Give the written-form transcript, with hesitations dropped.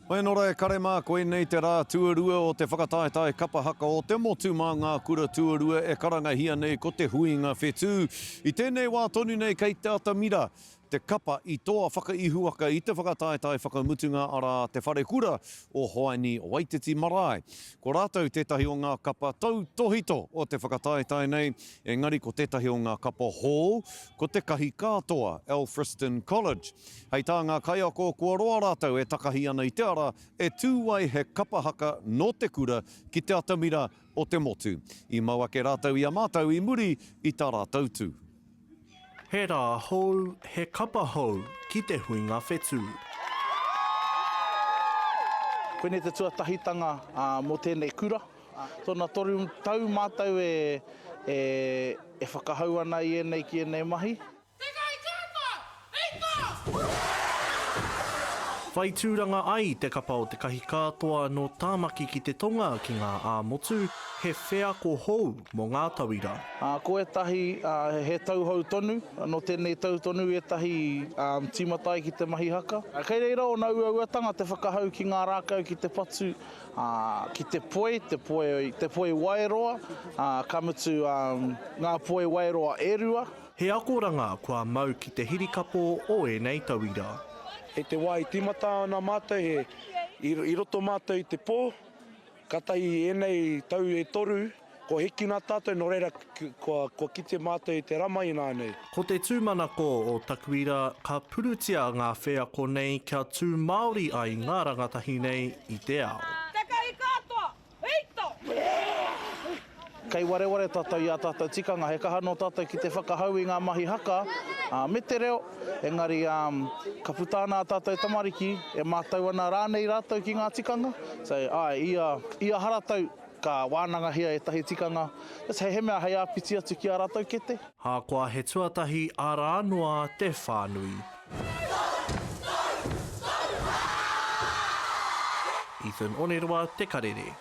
Hoi nora e karema koe nei te rā tuarua o te whakataetae kapahaka o te motu mā ngā kura tuarua e karangahia nei ko te huinga whetū. I tēnei wā tonu nei kei te atamira, te kapa i toa whakaihuaka i te whakataetae whakamutunga ara te whare kura o Hoani o Waititi Marae. Ko rātou tētahi o ngā kapa tau tohito o te whakataetae nei, engari ko tētahi o ngā kapa hall, ko te kahi kātoa, Alfriston College. Hei tā ngā kaiako kua roa rātou e takahi ana i te ara, e tūwai he kapahaka no te kura ki te atamira o te motu. I maua ke rātou i a mātou i muri i tā rātou tū. He rā hou, he kapa hou ki te huinga whetū. Koe te tuatahitanga mō tēnei kura. Tōna toru tau mātou e whakahau ana i enei ki enei mahi. Whai tūranga ai te kapa o te kahi kātoa no tāmaki ki te tonga ki ngā āmotu, he whea ko hou mō ngā tauira. Ko etahi he tauhou tonu, no tēnei tau tonu etahi timatai ki te mahi haka. Kei reira o nā uauatanga te whakahau ki ngā rākau ki te patu, ki te poe wairoa, ka mutu ngā poe wairoa erua. He akoranga kua mau ki te hirikapo o enei tauira. E te wai timata ana mātou i roto mātou i te pō, katai enei tau e toru, ko heki nā tātou no reira ko kite mātou i te rama i nānei. Ko te tūmanako o Takuira, ka purutia ngā whea ko nei kia tū Māori ai ngā rangatahi nei i te ao. Te kai katoa, hito! Kei wareware tātou i a tātou tikanga, he kaha no tātou ki te whakahau i ngā mahi haka, me te reo, engari ka putāna a tātou tamariki, e mātou ana rānei rātou ki ngā tikanga. So, ia haratau ka wānanga hia e tahi tikanga. He mea hei āpiti atu ki a rātou kete. Hākua he tuatahi ārānoa te whānui. Ethan Oneroa, Te Karere.